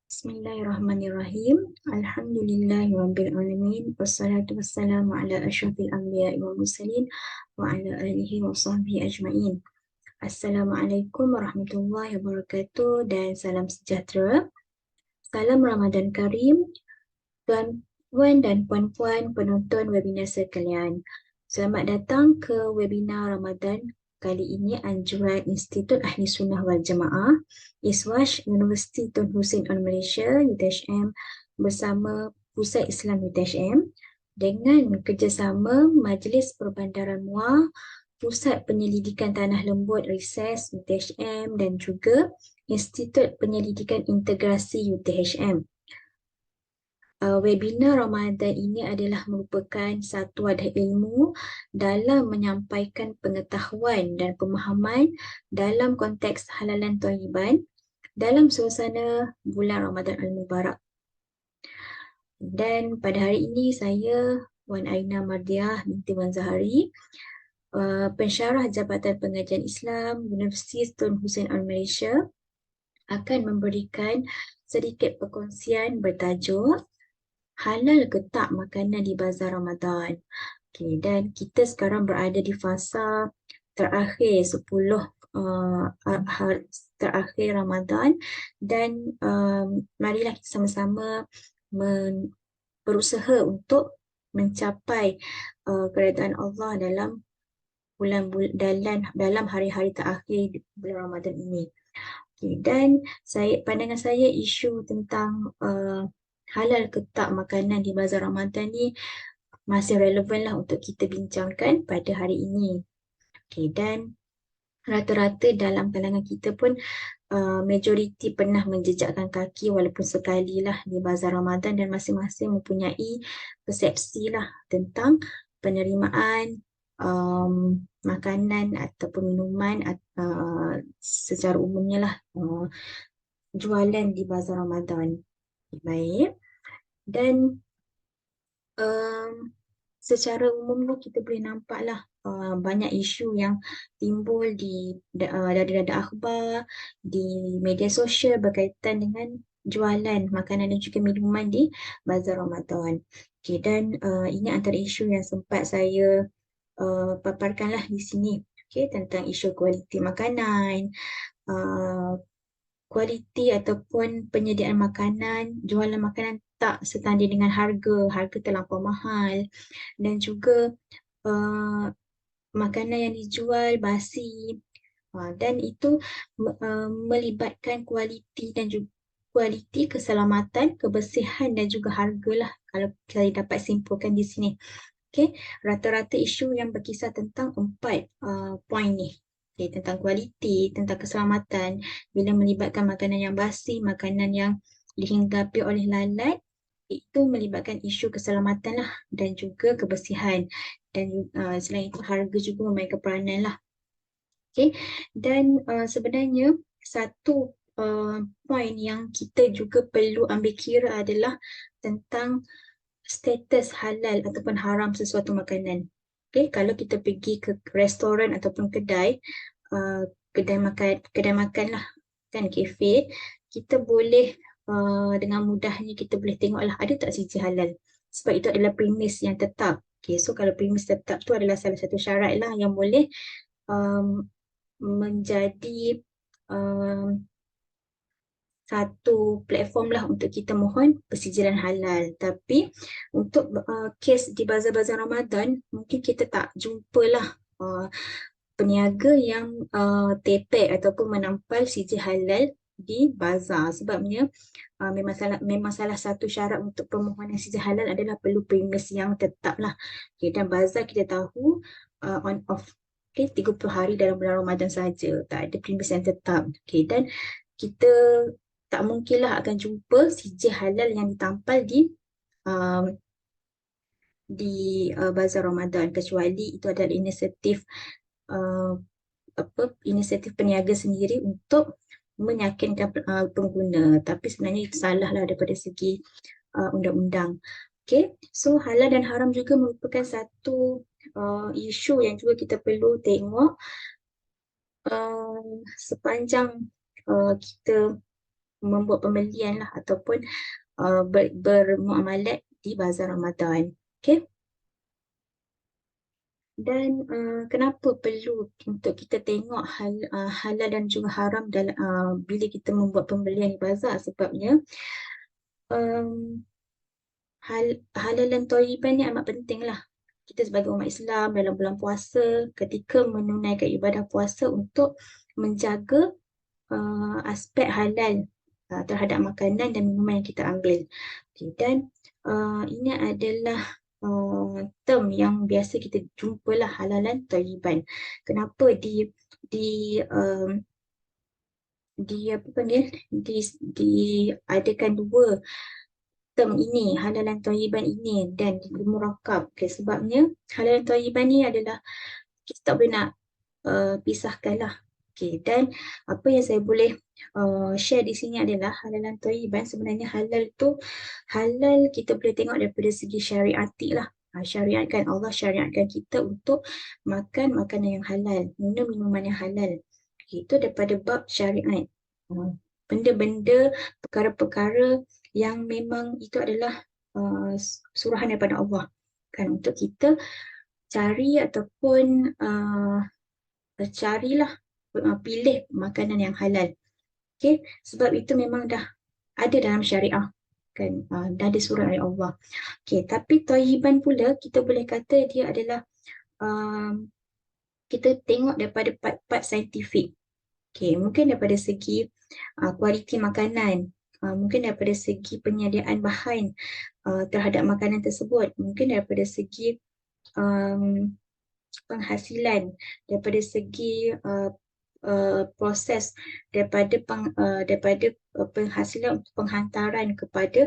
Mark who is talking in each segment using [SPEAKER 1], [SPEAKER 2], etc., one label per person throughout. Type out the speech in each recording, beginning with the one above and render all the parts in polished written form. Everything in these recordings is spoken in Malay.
[SPEAKER 1] Bismillahirrahmanirrahim. Alhamdulillahirabbil alamin. Wassalatu wassalamu ala asyrafil anbiya'i wal mursalin wa ala alihi wa sahbihi ajma'in. Assalamualaikum warahmatullahi wabarakatuh dan salam sejahtera. Salam Ramadan Karim, tuan-tuan dan puan-puan penonton webinar sekalian. Selamat datang ke webinar Ramadan kali ini anjuran Institut Ahli Sunnah wal Jamaah ISWAS Universiti Tun Hussein on Malaysia UTHM bersama Pusat Islam UTHM dengan kerjasama Majlis Perbandaran Muar, Pusat Penyelidikan Tanah Lembut Reses UTHM dan juga Institut Penyelidikan Integrasi UTHM. Webinar Ramadan ini adalah merupakan satu wadah ilmu dalam menyampaikan pengetahuan dan pemahaman dalam konteks halalan thayyiban dalam suasana bulan Ramadan Al-Mubarak. Dan pada hari ini saya, Wan Aina Mardiah binti Wan Zahari, pensyarah Jabatan Pengajian Islam Universiti Tun Hussein on Malaysia, akan memberikan sedikit perkongsian bertajuk halal ke tak makanan di bazar Ramadan. Okay, dan kita sekarang berada di fasa terakhir 10 terakhir Ramadan dan marilah kita sama-sama berusaha untuk mencapai keredaan Allah dalam dalam hari-hari terakhir di bulan Ramadan ini. Okay, dan pandangan saya isu tentang halal ke tak makanan di bazar Ramadan ni masih relevan lah untuk kita bincangkan pada hari ini. Okay, dan rata-rata dalam kalangan kita pun majoriti pernah menjejakkan kaki walaupun sekali lah di bazar Ramadan dan masing-masing mempunyai persepsi lah tentang penerimaan makanan ataupun minuman secara umumnya lah jualan di bazar Ramadan. Baik. Dan secara umumnya kita boleh nampaklah banyak isu yang timbul dari dada akhbar, di media sosial berkaitan dengan jualan makanan dan juga minuman di bazar Ramadan. Okay, dan ini antara isu yang sempat saya paparkanlah di sini. Okay, tentang isu kualiti makanan, kualiti ataupun penyediaan makanan, jualan makanan tak setanding dengan harga terlampau mahal dan juga makanan yang dijual basi dan itu melibatkan kualiti dan juga kualiti, keselamatan, kebersihan dan juga hargalah kalau saya dapat simpulkan di sini. Okay, rata-rata isu yang berkisar tentang 4 poin ni. Okay, tentang kualiti, tentang keselamatan, bila melibatkan makanan yang basi, makanan yang dihinggapi oleh lalat, itu melibatkan isu keselamatan lah dan juga kebersihan. Dan selain itu harga juga memainkan peranan lah. Okay, dan sebenarnya satu poin yang kita juga perlu ambil kira adalah tentang status halal ataupun haram sesuatu makanan. Okay, kalau kita pergi ke restoran ataupun kedai makan lah, kan, kafe, kita boleh dengan mudahnya kita boleh tengoklah ada tak sijil halal. Sebab itu adalah premis yang tetap. Okay, so kalau premis tetap tu adalah salah satu syarat lah yang boleh menjadi satu platform lah untuk kita mohon persijilan halal. Tapi untuk kes di bazar-bazar Ramadan, mungkin kita tak jumpalah peniaga yang tepek ataupun menampal sijil halal di bazar. Sebabnya memang salah satu syarat untuk permohonan sijil halal adalah perlu premis yang tetap lah. Okay, dan bazar kita tahu on off. Okay, 30 hari dalam bulan Ramadan saja, tak ada premis yang tetap. Okay, dan kita tak mungkinlah akan jumpa sijil halal yang ditampal di bazar Ramadan, kecuali itu adalah inisiatif inisiatif peniaga sendiri untuk meyakinkan pengguna. Tapi sebenarnya itu salah lah daripada segi undang-undang. Okay, so halal dan haram juga merupakan satu isu yang juga kita perlu tengok sepanjang kita membuat pembelian lah ataupun bermuamalat di bazar Ramadan. Okay? Dan kenapa perlu untuk kita tengok halal dan juga haram dalam bila kita membuat pembelian di bazar? Sebabnya um, halal dan thayyiban ni amat penting lah. Kita sebagai umat Islam dalam bulan puasa ketika menunaikan ibadah puasa untuk menjaga aspek halal terhadap makanan dan minuman yang kita ambil. Okay, dan ini adalah term yang biasa kita jumpalah halalan thayyiban. Kenapa di um, di apa panggil diadakan dua term ini, halalan thayyiban ini dan dimurakab. Okay, sebabnya halalan thayyiban ni adalah kita tak boleh nak pisahkan lah. Okay, dan apa yang saya boleh share di sini adalah halalan thayyiban. Sebenarnya halal tu, halal kita boleh tengok daripada segi syariati lah. Syariatkan, Allah syariatkan kita untuk makan makanan yang halal, minum minuman yang halal. Okay, itu daripada bab syariat. Benda-benda, perkara-perkara yang memang itu adalah surahan daripada Allah. Kan, untuk kita cari ataupun carilah pilih makanan yang halal. Okay? Sebab itu memang dah ada dalam syariah. Kan? Dah disuruh oleh Allah. Okay. Tapi thayyiban pula kita boleh kata dia adalah kita tengok daripada part-part saintifik. Okay. Mungkin daripada segi kualiti makanan. Mungkin daripada segi penyediaan bahan terhadap makanan tersebut. Mungkin daripada segi penghasilan, daripada segi proses daripada penghasilan untuk penghantaran kepada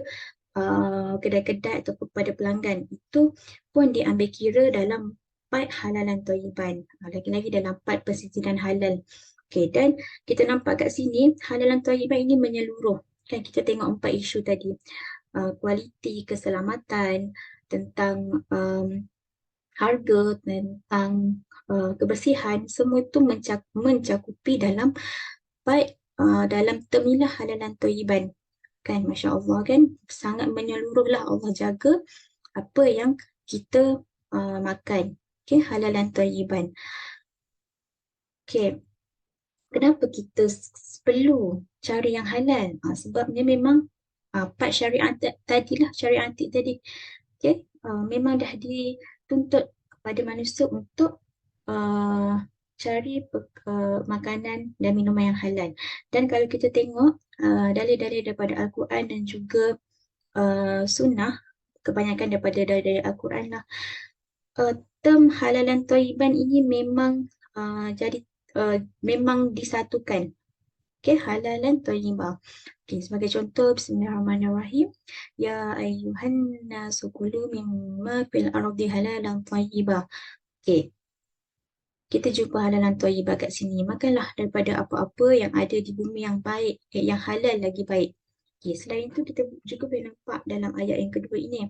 [SPEAKER 1] kedai-kedai ataupun kepada pelanggan, itu pun diambil kira dalam part halalan thayyiban. Lagi-lagi dalam part persisiran halal. Okay, dan kita nampak kat sini halalan thayyiban ini menyeluruh. Kan kita tengok 4 isu tadi. Kualiti, keselamatan, tentang harga, tentang kebersihan, semua itu mencakupi dalam part dalam termilah halalan thayyiban. Kan, Masya Allah kan, sangat menyeluruh lah Allah jaga apa yang kita makan. Okay, halalan thayyiban. Okay, kenapa kita perlu cari yang halal? Sebabnya memang part syariat tadilah, syariat antik tadi. Okay, memang dah dituntut kepada manusia untuk cari makanan dan minuman yang halal. Dan kalau kita tengok dalil-dalil daripada Al-Quran dan juga sunnah, kebanyakan daripada dalil Al-Quran lah, term halalan thayyiban ini memang memang disatukan. Okay, halalan thayyibah. Okay, sebagai contoh, Bismillahirrahmanirrahim. Ya ayyuhan nasu kulu mimma fil ardi halalan thayyibah. Okay, kita jumpa halalan thayyibah kat sini. Makanlah daripada apa-apa yang ada di bumi yang baik, yang halal lagi baik. Okay, selain itu kita juga boleh nampak dalam ayat yang kedua ini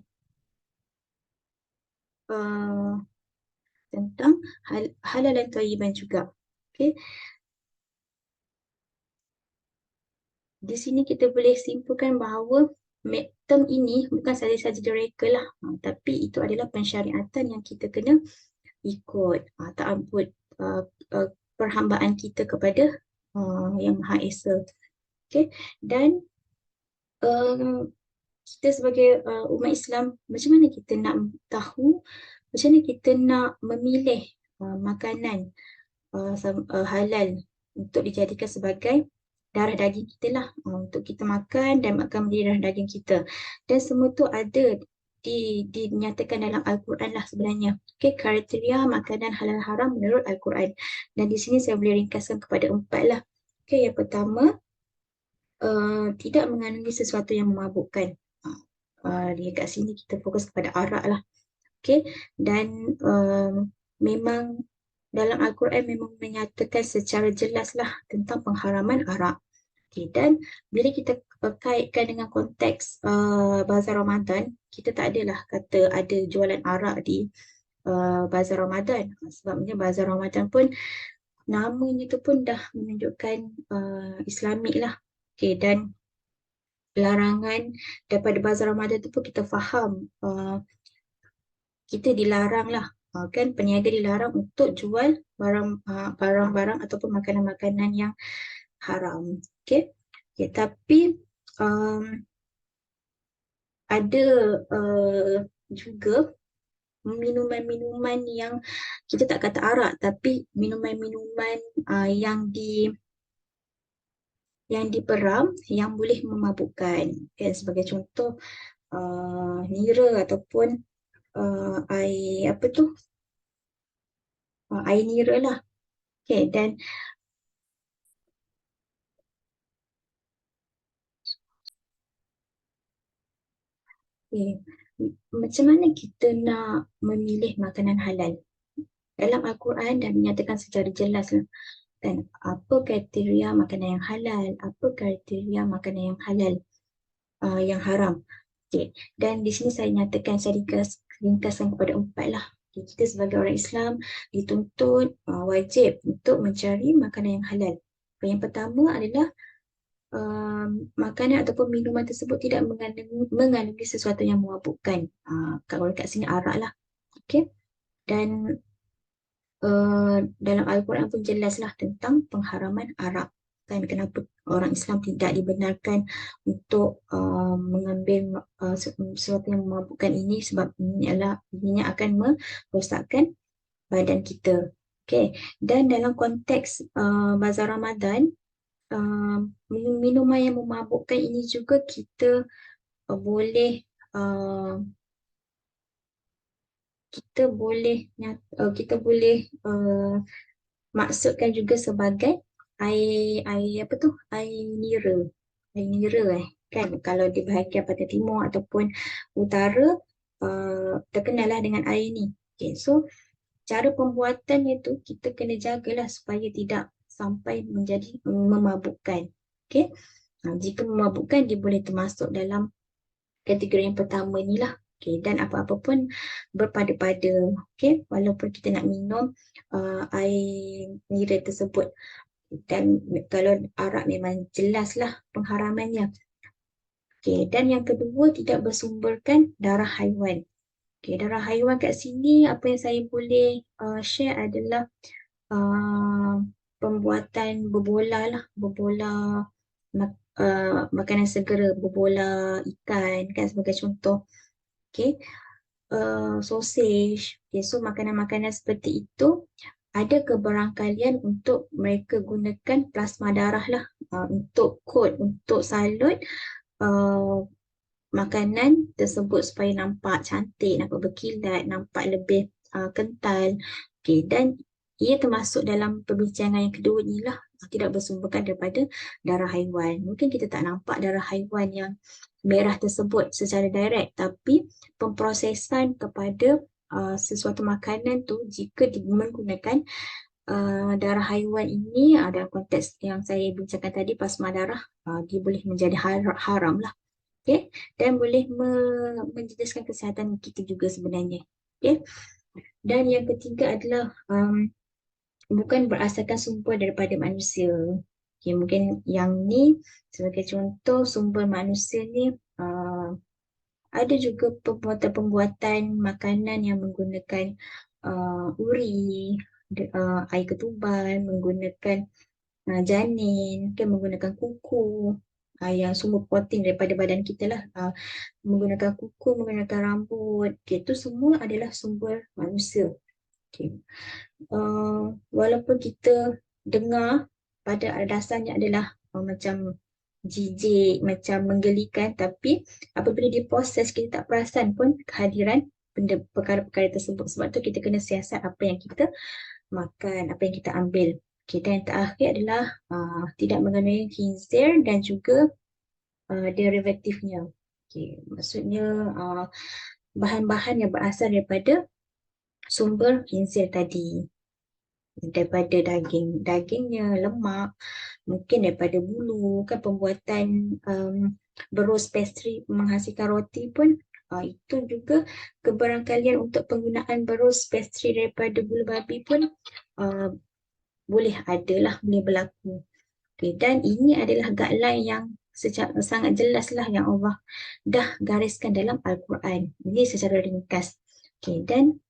[SPEAKER 1] tentang halalan thayyiban juga. Okay. Di sini kita boleh simpulkan bahawa term ini bukan saja-saja direka lah, tapi itu adalah pensyariatan yang kita kena ikut, ta'abbud, perhambaan kita kepada Yang Maha Esa. Okay. Dan kita sebagai umat Islam, macam mana kita nak tahu, macam mana kita nak memilih makanan halal untuk dijadikan sebagai darah daging kita lah, untuk kita makan dan makan menjadi darah daging kita. Dan semua tu ada dinyatakan dalam Al-Quran lah sebenarnya. Okay, kriteria makanan halal haram menurut Al-Quran. Dan di sini saya boleh ringkaskan kepada 4 lah. Okay, yang pertama, tidak mengandungi sesuatu yang memabukkan. Di kat sini kita fokus kepada arak lah. Okay, dan memang dalam Al-Quran memang menyatakan secara jelas lah tentang pengharaman arak. Okay, dan bila kita kaitkan dengan konteks bazar Ramadan, kita tak adalah kata ada jualan arak di bazar Ramadan. Sebabnya bazar Ramadan pun namanya tu pun dah menunjukkan Islamik lah. Okay, dan larangan daripada bazar Ramadan tu pun kita faham, kita dilarang lah, kan peniaga dilarang untuk jual barang-barang ataupun makanan-makanan yang haram. Okay. Okay, tapi um, ada juga minuman-minuman yang kita tak kata arak, tapi minuman-minuman yang diperam yang boleh memabukkan. Kan? Sebagai contoh nira ataupun air apa tu, air nira lah. Okay, dan okay, macam mana kita nak memilih makanan halal? Dalam Al-Quran dah menyatakan secara jelas lah, kan, apa kriteria makanan yang halal, apa kriteria makanan yang halal, yang haram. Okay. Dan di sini saya nyatakan, saya ringkaskan kepada 4 lah. Okay. Kita sebagai orang Islam dituntut wajib untuk mencari makanan yang halal. Yang pertama adalah makanan ataupun minuman tersebut tidak mengandungi sesuatu yang memabukkan. Kalau kat sini arak lah. Okay. Dan dalam Al-Quran pun jelaslah tentang pengharaman arak. Kan, kenapa orang Islam tidak dibenarkan untuk mengambil sesuatu yang memabukkan ini, sebab ini adalah ini akan merosakkan badan kita. Okay. Dan dalam konteks bazar Ramadan, minuman yang memabukkan ini juga kita boleh uh, kita boleh maksudkan juga sebagai air apa tu, air nira kan, kalau di bahagian Pantai Timur ataupun utara terkenallah dengan air ni. Okay, so cara pembuatannya tu kita kena jagalah supaya tidak sampai menjadi memabukkan. Okay, jika memabukkan dia boleh termasuk dalam kategori yang pertama ni lah. Okay, dan apa-apa pun berpada-pada. Okay, walaupun kita nak minum air nira tersebut. Dan kalau arak memang jelaslah pengharamannya. Okay, dan yang kedua, tidak bersumberkan darah haiwan. Okay, darah haiwan kat sini apa yang saya boleh share adalah pembuatan berbola lah, berbola makanan segera, berbola ikan kan sebagai contoh. Okay, sausage. Okay, so makanan-makanan seperti itu ada kebarangkalian untuk mereka gunakan plasma darah lah, untuk kod, untuk salut makanan tersebut supaya nampak cantik, nampak berkilat, nampak lebih kental. Okay, dan ia termasuk dalam perbincangan yang kedua ni lah, tidak bersumberkan daripada darah haiwan. Mungkin kita tak nampak darah haiwan yang merah tersebut secara direct, tapi pemprosesan kepada sesuatu makanan tu jika menggunakan darah haiwan ini, dalam konteks yang saya bincangkan tadi, plasma darah, dia boleh menjadi haram lah. Okay? Dan boleh menjejaskan kesihatan kita juga sebenarnya. Okay? Dan yang ketiga adalah bukan berasaskan sumber daripada manusia. Okay, mungkin yang ni sebagai contoh, sumber manusia ni ada juga pembuatan-pembuatan makanan yang menggunakan uri, air ketuban, menggunakan janin, kan, menggunakan kuku, yang sumber protein daripada badan kita lah, menggunakan kuku, menggunakan rambut. Okay, itu semua adalah sumber manusia. Okay. Walaupun kita dengar pada dasarnya adalah macam jijik, macam menggelikan, tapi apabila diproses kita tak perasan pun kehadiran perkara-perkara tersebut. Sebab tu kita kena siasat apa yang kita makan, apa yang kita ambil. Okay, dan yang terakhir adalah tidak mengandungi khinzir dan juga derivatifnya. Okay, maksudnya bahan-bahan yang berasal daripada sumber khinzir tadi, daripada dagingnya, lemak, mungkin daripada bulu, kan, pembuatan berus pastry menghasilkan roti pun itu juga kebarangkalian untuk penggunaan berus pastry daripada bulu babi pun boleh ada lah, boleh berlaku. Okay, dan ini adalah guideline yang sangat jelaslah yang Allah dah gariskan dalam Al-Quran. Ini secara ringkas. Okay, dan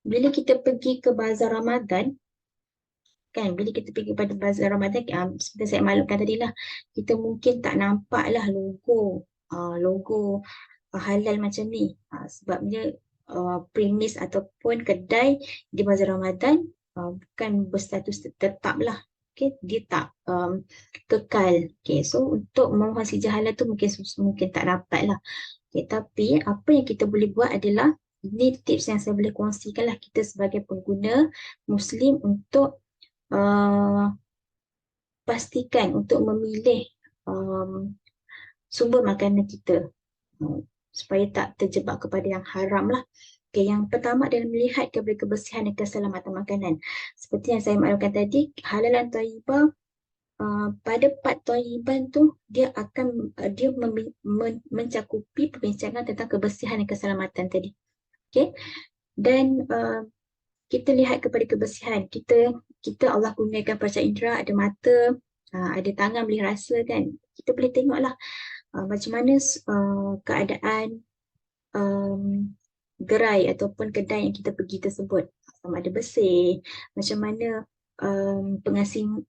[SPEAKER 1] bila kita pergi ke bazar Ramadan, kan, bila kita pergi pada bazar Ramadan, seperti saya maklumkan tadi lah, kita mungkin tak nampak lah logo halal macam ni. Sebabnya premis ataupun kedai di bazar Ramadan bukan berstatus tetap lah. Okay, dia tak kekal. Okay, so untuk memohon sijil halal tu mungkin tak dapat lah. Okay, tapi apa yang kita boleh buat adalah, ini tips yang saya boleh kongsikan lah, kita sebagai pengguna Muslim untuk pastikan untuk memilih sumber makanan kita supaya tak terjebak kepada yang haram lah. Okay, yang pertama adalah melihat kepada kebersihan dan keselamatan makanan. Seperti yang saya maklumkan tadi, halalan thayyibah, pada part thayyiban tu dia akan mencakupi perbincangan tentang kebersihan dan keselamatan tadi. Okay, dan kita lihat kepada kebersihan kita Allah kurniakan panca indera, ada mata, ada tangan boleh rasa, kan. Kita boleh tengoklah macam mana keadaan gerai ataupun kedai yang kita pergi tersebut, sama ada bersih, macam mana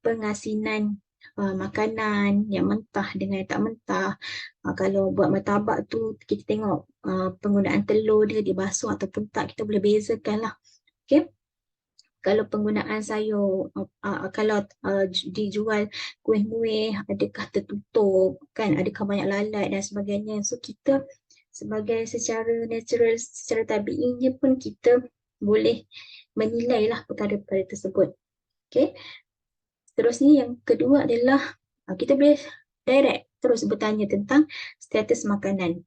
[SPEAKER 1] pengasinan makanan yang mentah dengan yang tak mentah. Kalau buat martabak tu kita tengok penggunaan telur dia dibasuh ataupun tak, kita boleh bezakan lah. Okay. Kalau penggunaan sayur, kalau dijual kuih-muih, adakah tertutup, kan, adakah banyak lalat dan sebagainya. So kita sebagai secara natural, secara tabiinya pun kita boleh menilai lah perkara-perkara tersebut. Okay. Terusnya yang kedua adalah kita boleh direct terus bertanya tentang status makanan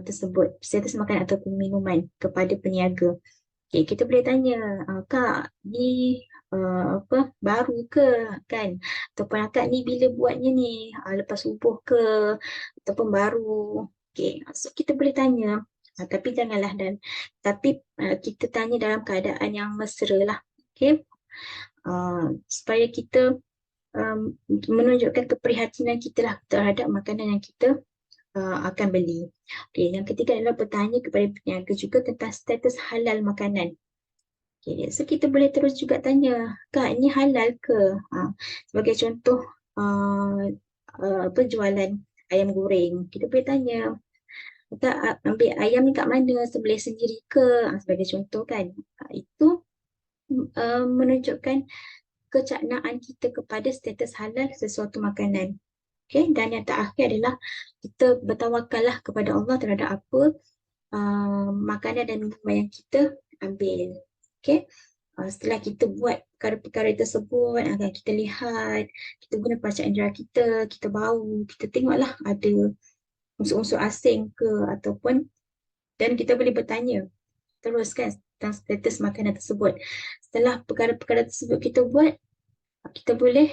[SPEAKER 1] tersebut, status makanan ataupun minuman kepada peniaga. Okay, kita boleh tanya, Kak, ni baru ke, kan? Ataupun Kak, ni bila buatnya ni? Lepas subuh ke? Ataupun baru? Okay, so kita boleh tanya. Tapi janganlah kita tanya dalam keadaan yang mesra lah. Okay? Supaya kita menunjukkan keprihatinan kita lah terhadap makanan yang kita akan beli. Okay, yang ketiga adalah bertanya kepada peniaga juga tentang status halal makanan. Okay, so kita boleh terus juga tanya, Kak, ini halal ke? Sebagai contoh, jualan ayam goreng, kita boleh tanya, Kak, ambil ayam ni kat mana? Sembelih sendiri ke? Sebagai contoh, kan. Itu menunjukkan kecaknaan kita kepada status halal sesuatu makanan. Okay, dan yang terakhir adalah kita bertawakal lah kepada Allah terhadap apa makanan dan minuman yang kita ambil. Okay, setelah kita buat perkara-perkara tersebut, akan kita lihat, kita guna panca indera kita bau, kita tengoklah ada unsur-unsur asing ke ataupun, dan kita boleh bertanya terus, kan, tentang status makanan tersebut. Setelah perkara-perkara tersebut kita buat, kita boleh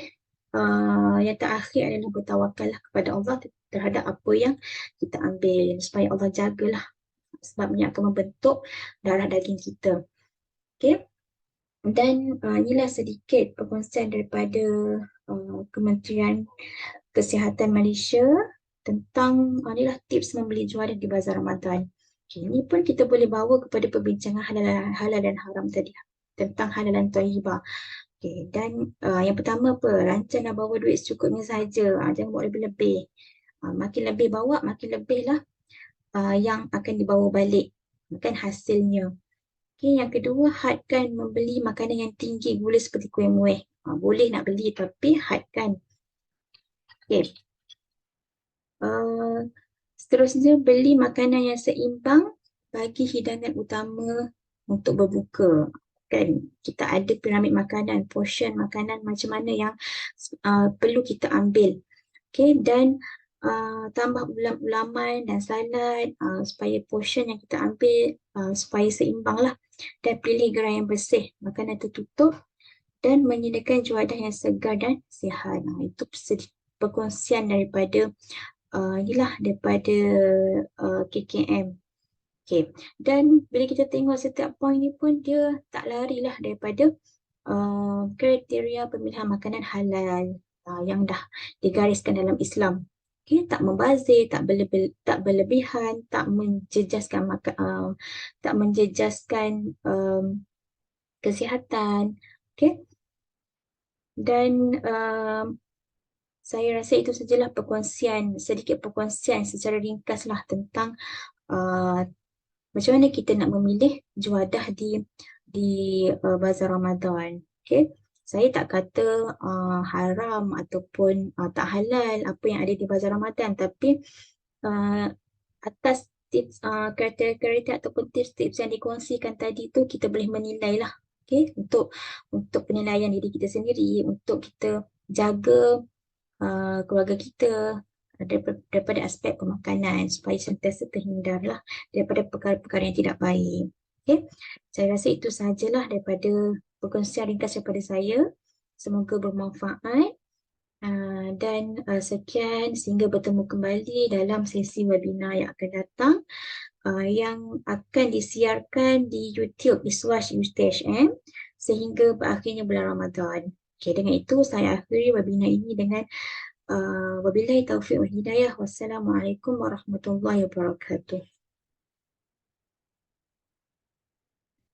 [SPEAKER 1] yang terakhir adalah bertawakal kepada Allah terhadap apa yang kita ambil, supaya Allah jagalah, sebabnya akan membentuk darah daging kita. Okay. Dan inilah sedikit perkongsian daripada Kementerian Kesihatan Malaysia tentang inilah tips membeli jualan di bazar Ramadan. Okay, ini pun kita boleh bawa kepada perbincangan halal dan haram tadi, tentang halalan thayyibah. Okay, dan yang pertama apa? Rancang dan bawa duit secukupnya saja. Jangan bawa lebih-lebih. Makin lebih bawa, makin lebihlah yang akan dibawa balik, bukan hasilnya. Okay, yang kedua, hadkan membeli makanan yang tinggi gula seperti kuih muih. Boleh nak beli tapi hadkan. Okay. Seterusnya, beli makanan yang seimbang bagi hidangan utama untuk berbuka. Kan, kita ada piramid makanan, portion makanan macam mana yang perlu kita ambil. Okay, dan tambah ulam-ulaman dan salad supaya portion yang kita ambil supaya seimbang lah. Dan pilih gerai yang bersih, makanan tertutup, dan menyediakan juadah yang segar dan sihat. Itu perkongsian daripada daripada KKM. Okay. Dan bila kita tengok setiap poin ni pun dia tak larilah daripada kriteria pemilihan makanan halal yang dah digariskan dalam Islam. Okay, tak membazir, tak berlebihan, tak menjejaskan tak menjejaskan kesihatan. Okay? Dan saya rasa itu sajalah sedikit perkongsian secara ringkas lah tentang uh, macam mana kita nak memilih juadah di bazar Ramadan. Okay? Saya tak kata haram ataupun tak halal apa yang ada di bazar Ramadan, tapi uh, atas tips kriteria ataupun tips-tips yang dikongsikan tadi tu kita boleh menilai lah. Okay? Untuk penilaian diri kita sendiri, untuk kita jaga keluarga kita daripada aspek pemakanan supaya sentiasa terhindar lah daripada perkara-perkara yang tidak baik. Okay? Saya rasa itu sahajalah daripada perkongsian ringkas daripada saya. Semoga bermanfaat. Dan sekian sehingga bertemu kembali dalam sesi webinar yang akan datang yang akan disiarkan di YouTube Iswash UTHM sehingga berakhirnya bulan Ramadan. Okay, dengan itu saya akhiri webinar ini dengan wabillahi taufiq wal hidayah. Wassalamualaikum warahmatullahi wabarakatuh.